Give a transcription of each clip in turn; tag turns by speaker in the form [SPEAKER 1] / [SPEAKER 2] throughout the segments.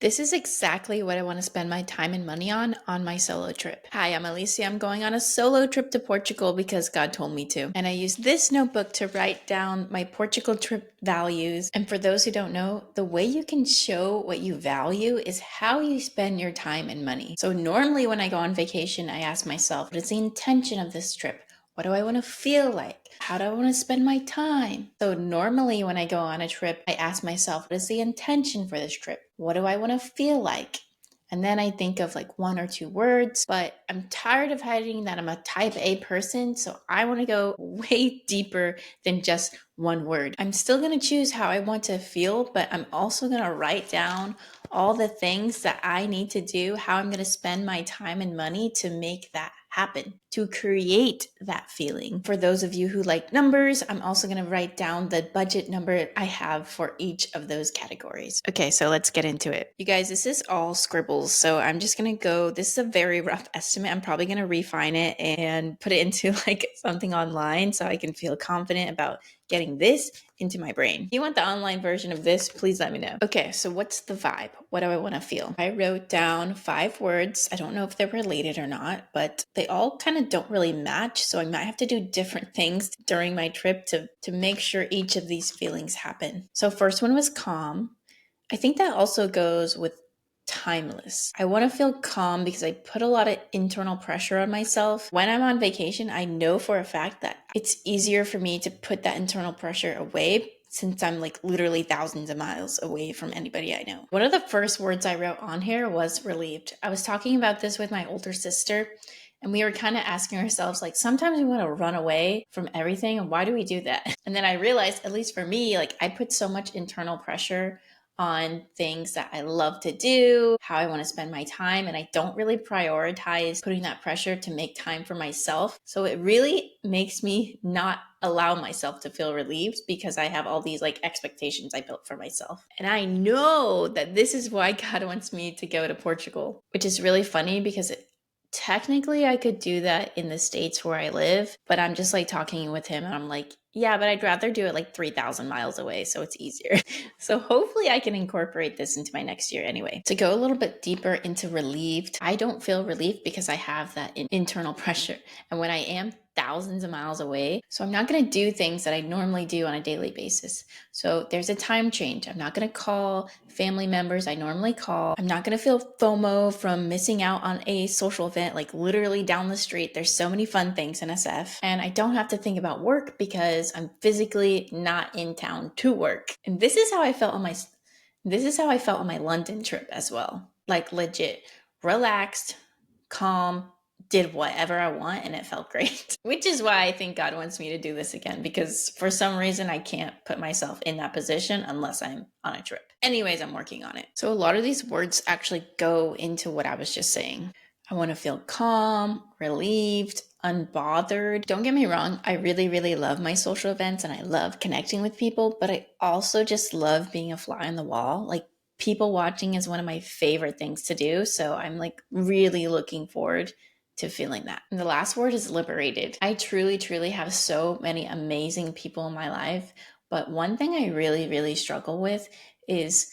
[SPEAKER 1] This is exactly what I want to spend my time and money on my solo trip. Hi, I'm Alecia. I'm going on a solo trip to Portugal because God told me to. And I used this notebook to write down my Portugal trip values. And for those who don't know, the way you can show what you value is how you spend your time and money. So normally when I go on vacation, I ask myself, what is the intention of this trip? What do I want to feel like? How do I want to spend my time? So normally when I go on a trip, I ask myself, what is the intention for this trip? What do I want to feel like? And then I think of like one or two words, but I'm tired of hiding that I'm a type A person. So I want to go way deeper than just one word. I'm still going to choose how I want to feel, but I'm also going to write down all the things that I need to do, how I'm going to spend my time and money to make that happen, to create that feeling. For those of you who like numbers, I'm also going to write down the budget number I have for each of those categories. Okay, so let's get into it. You guys, this is all scribbles, so I'm just going to go, this is a very rough estimate. I'm probably going to refine it and put it into like something online so I can feel confident about getting this into my brain. If you want the online version of this, please let me know. Okay, so what's the vibe? What do I want to feel? I wrote down 5 words. I don't know if they're related or not, but they all kind of don't really match. So I might have to do different things during my trip to make sure each of these feelings happen. So first one was calm. I think that also goes with timeless. I want to feel calm because I put a lot of internal pressure on myself. When I'm on vacation, I know for a fact that it's easier for me to put that internal pressure away since I'm like literally thousands of miles away from anybody I know. One of the first words I wrote on here was relieved. I was talking about this with my older sister, and we were kind of asking ourselves, like, sometimes we want to run away from everything. And why do we do that? And then I realized, at least for me, like I put so much internal pressure on things that I love to do, how I want to spend my time, and I don't really prioritize putting that pressure to make time for myself. So it really makes me not allow myself to feel relieved because I have all these like expectations I built for myself. And I know that this is why God wants me to go to Portugal, which is really funny because technically I could do that in the States where I live, but I'm just like talking with him and I'm like, yeah, but I'd rather do it like 3,000 miles away. So it's easier. So hopefully I can incorporate this into my next year anyway. To go a little bit deeper into relieved, I don't feel relieved because I have that internal pressure. And when I am thousands of miles away, so I'm not going to do things that I normally do on a daily basis. So there's a time change. I'm not going to call family members I normally call. I'm not going to feel FOMO from missing out on a social event, like literally down the street. There's so many fun things in SF. And I don't have to think about work because I'm physically not in town to work. And this is how I felt on my London trip as well. Like legit, relaxed, calm, did whatever I want, and it felt great. Which is why I think God wants me to do this again, because for some reason I can't put myself in that position unless I'm on a trip. Anyways, I'm working on it. So a lot of these words actually go into what I was just saying. I want to feel calm, relieved, unbothered. Don't get me wrong, I really, really love my social events and I love connecting with people, but I also just love being a fly on the wall. Like, people watching is one of my favorite things to do. So I'm like really looking forward to feeling that. And the last word is liberated. I truly, truly have so many amazing people in my life. But one thing I really, really struggle with is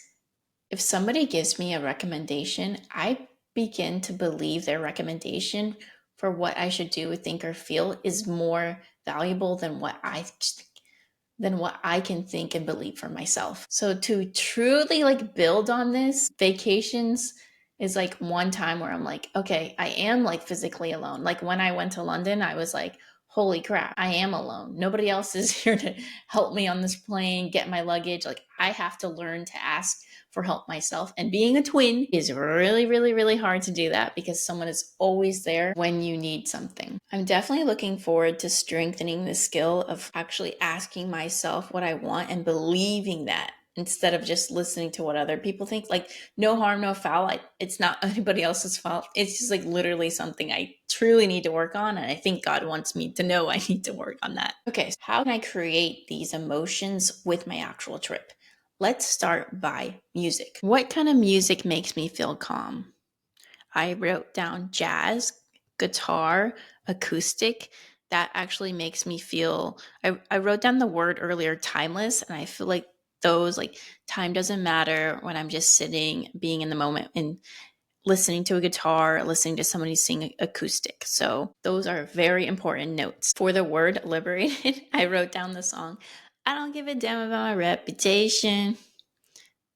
[SPEAKER 1] if somebody gives me a recommendation, I begin to believe their recommendation for what I should do, think, or feel is more valuable than what I can think and believe for myself. So to truly like build on this, vacations is like one time where I'm like, okay, I am like physically alone. Like when I went to London, I was like, holy crap, I am alone. Nobody else is here to help me on this plane, get my luggage. Like I have to learn to ask for help myself. And being a twin is really, really, really hard to do that because someone is always there when you need something. I'm definitely looking forward to strengthening the skill of actually asking myself what I want and believing that instead of just listening to what other people think. Like, no harm, no foul. It's not anybody else's fault. It's just like literally something I truly need to work on. And I think God wants me to know I need to work on that. Okay, so how can I create these emotions with my actual trip? Let's start by music. What kind of music makes me feel calm? I wrote down jazz, guitar, acoustic. That actually makes me feel, I wrote down the word earlier, timeless, and I feel like those, like time doesn't matter when I'm just sitting, being in the moment and listening to a guitar, listening to somebody sing acoustic. So those are very important notes. For the word liberated, I wrote down the song, I don't give a damn about my reputation.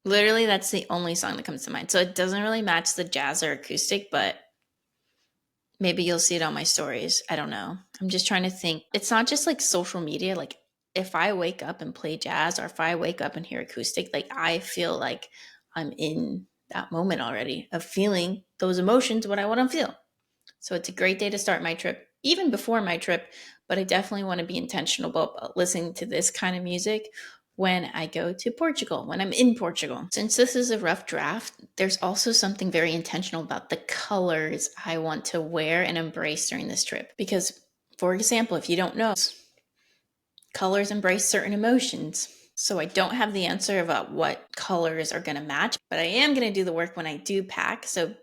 [SPEAKER 1] Literally, that's the only song that comes to mind. So it doesn't really match the jazz or acoustic, but maybe you'll see it on my stories. I don't know. I'm just trying to think. It's not just like social media. Like if I wake up and play jazz or if I wake up and hear acoustic, like I feel like I'm in that moment already of feeling those emotions, what I want to feel. So it's a great day to start my trip, even before my trip. But I definitely want to be intentional about listening to this kind of music when I go to Portugal, when I'm in Portugal. Since this is a rough draft, there's also something very intentional about the colors I want to wear and embrace during this trip. Because, for example, if you don't know, colors embrace certain emotions. So I don't have the answer about what colors are going to match, but I am going to do the work when I do pack. So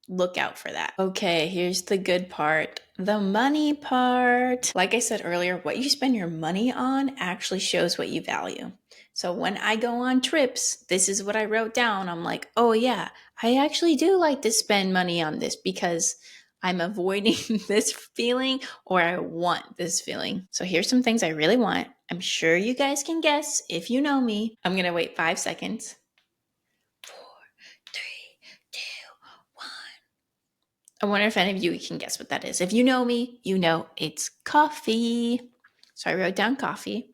[SPEAKER 1] look out for that. Okay, here's the good part, the money part. Like I said earlier, what you spend your money on actually shows what you value. So when I go on trips, this is what I wrote down. I'm like, oh yeah, I actually do like to spend money on this because I'm avoiding this feeling or I want this feeling. So here's some things I really want. I'm sure you guys can guess if you know me. I'm going to wait 5 seconds. 4, 3, 2, 1. I wonder if any of you can guess what that is. If you know me, you know it's coffee. So I wrote down coffee.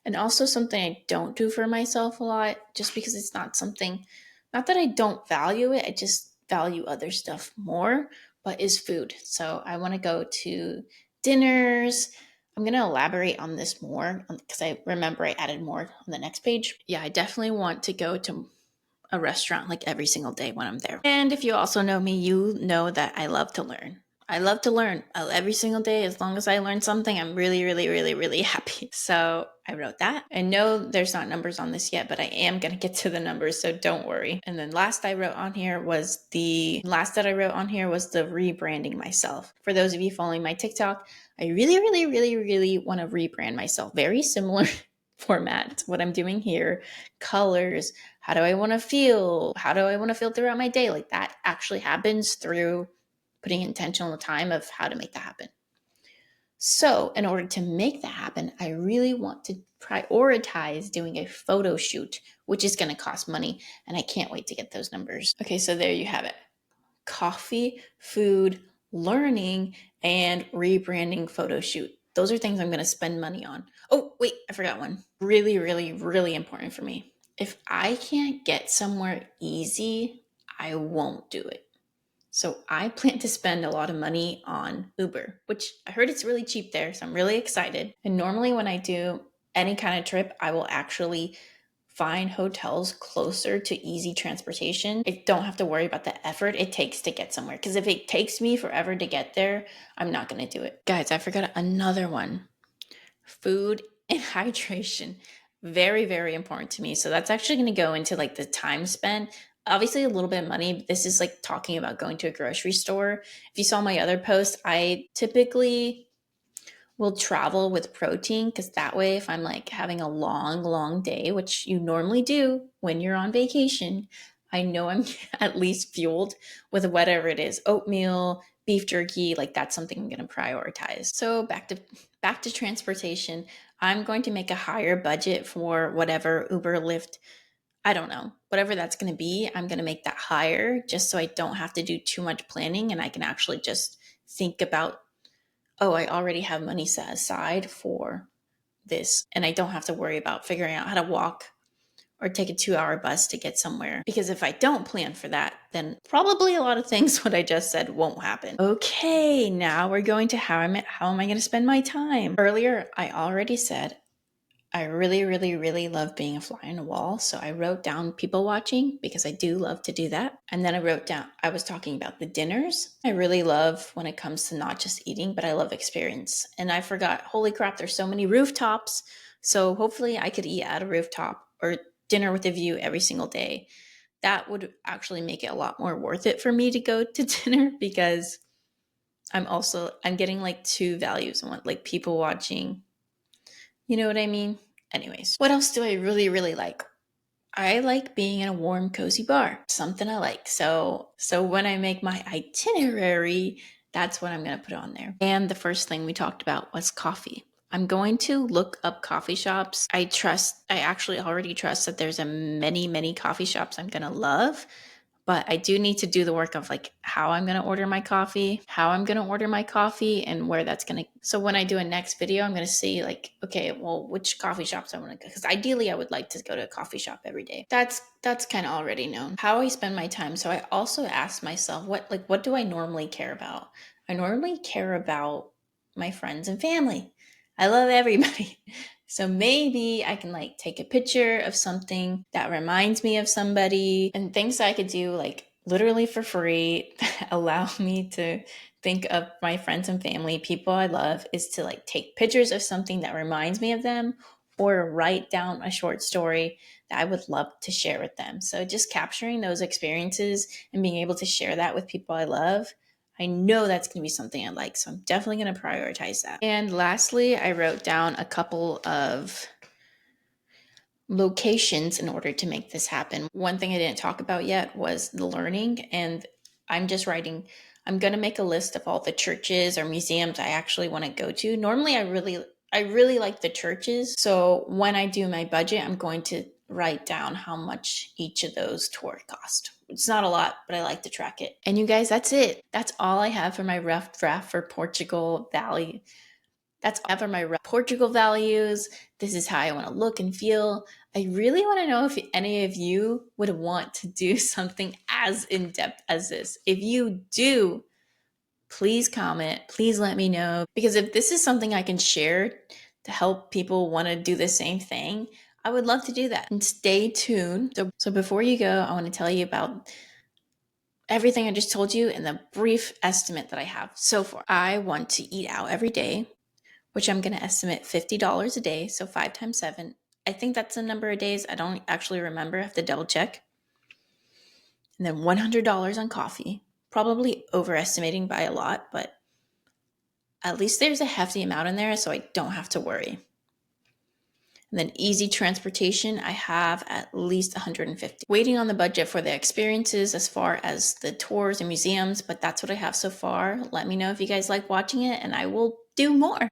[SPEAKER 1] And also something I don't do for myself a lot, just because it's not something, not that I don't value it, I just value other stuff more, but is food. So I want to go to dinners. I'm going to elaborate on this more because I remember I added more on the next page. Yeah, I definitely want to go to a restaurant like every single day when I'm there. And if you also know me, you know that I love to learn. I love to learn every single day. As long as I learn something, I'm really, really, really, really happy. So I wrote that. I know there's not numbers on this yet, but I am going to get to the numbers. So don't worry. And then last that I wrote on here was the rebranding myself. For those of you following my TikTok, I really, really, really, really want to rebrand myself. Very similar format, what I'm doing here, colors, how do I want to feel? How do I want to feel throughout my day? Like that actually happens through putting intentional time of how to make that happen. So in order to make that happen, I really want to prioritize doing a photo shoot, which is going to cost money. And I can't wait to get those numbers. Okay, so there you have it. Coffee, food, learning, and rebranding photo shoot. Those are things I'm going to spend money on. Oh, wait, I forgot one. Really, really, really important for me. If I can't get somewhere easy, I won't do it. So I plan to spend a lot of money on Uber, which I heard it's really cheap there. So I'm really excited. And normally when I do any kind of trip, I will actually find hotels closer to easy transportation. I don't have to worry about the effort it takes to get somewhere. Because if it takes me forever to get there, I'm not going to do it. Guys, I forgot another one. Food and hydration. Very, very important to me. So that's actually going to go into like the time spent. Obviously, a little bit of money. But this is like talking about going to a grocery store. If you saw my other post, I typically will travel with protein because that way, if I'm like having a long, long day, which you normally do when you're on vacation, I know I'm at least fueled with whatever it is, oatmeal, beef jerky, like that's something I'm going to prioritize. So back to transportation. I'm going to make a higher budget for whatever Uber, Lyft, I don't know, whatever that's going to be. I'm going to make that higher just so I don't have to do too much planning and I can actually just think about, oh, I already have money set aside for this. And I don't have to worry about figuring out how to walk or take a 2-hour bus to get somewhere. Because if I don't plan for that, then probably a lot of things what I just said won't happen. Okay, now we're going to how am I going to spend my time? Earlier, I already said I really, really, really love being a fly on the wall. So I wrote down people watching because I do love to do that. And then I was talking about the dinners. I really love when it comes to not just eating, but I love experience. And I forgot, holy crap, there's so many rooftops. So hopefully I could eat at a rooftop or dinner with a view every single day. That would actually make it a lot more worth it for me to go to dinner because I'm getting like two values. I want like people watching. You know what I mean? Anyways, what else do I really, really like? I like being in a warm, cozy bar. Something I like. So when I make my itinerary, that's what I'm going to put on there. And the first thing we talked about was coffee. I'm going to look up coffee shops. I actually already trust that there's a many coffee shops I'm going to love. But I do need to do the work of like how I'm going to order my coffee, and where that's going to. So when I do a next video, I'm going to see like, okay, well, which coffee shops I want to go. Because ideally, I would like to go to a coffee shop every day. That's kind of already known. How I spend my time. So I also asked myself, what do I normally care about? I normally care about my friends and family. I love everybody. So maybe I can like take a picture of something that reminds me of somebody, and things I could do like literally for free that allow me to think of my friends and family, people I love, is to like take pictures of something that reminds me of them, or write down a short story that I would love to share with them. So just capturing those experiences and being able to share that with people I love, I know that's going to be something I like. So I'm definitely going to prioritize that. And lastly, I wrote down a couple of locations in order to make this happen. One thing I didn't talk about yet was the learning, and I'm going to make a list of all the churches or museums I actually want to go to. Normally I really like the churches. So when I do my budget, I'm going to write down how much each of those tours cost. It's not a lot, but I like to track it. And you guys, that's it. That's all I have for my rough draft for Portugal Valley. That's all for my Portugal values. This is how I want to look and feel. I really want to know if any of you would want to do something as in depth as this. If you do, please comment. Please let me know. Because if this is something I can share to help people want to do the same thing, I would love to do that. And stay tuned. So before you go, I want to tell you about everything I just told you and the brief estimate that I have so far. I want to eat out every day, which I'm going to estimate $50 a day. So 5 times 7. I think that's the number of days. I don't actually remember. I have to double check. And then $100 on coffee. Probably overestimating by a lot, but at least there's a hefty amount in there so I don't have to worry. And then easy transportation, I have at least 150. Waiting on the budget for the experiences as far as the tours and museums, but that's what I have so far. Let me know if you guys like watching it and I will do more.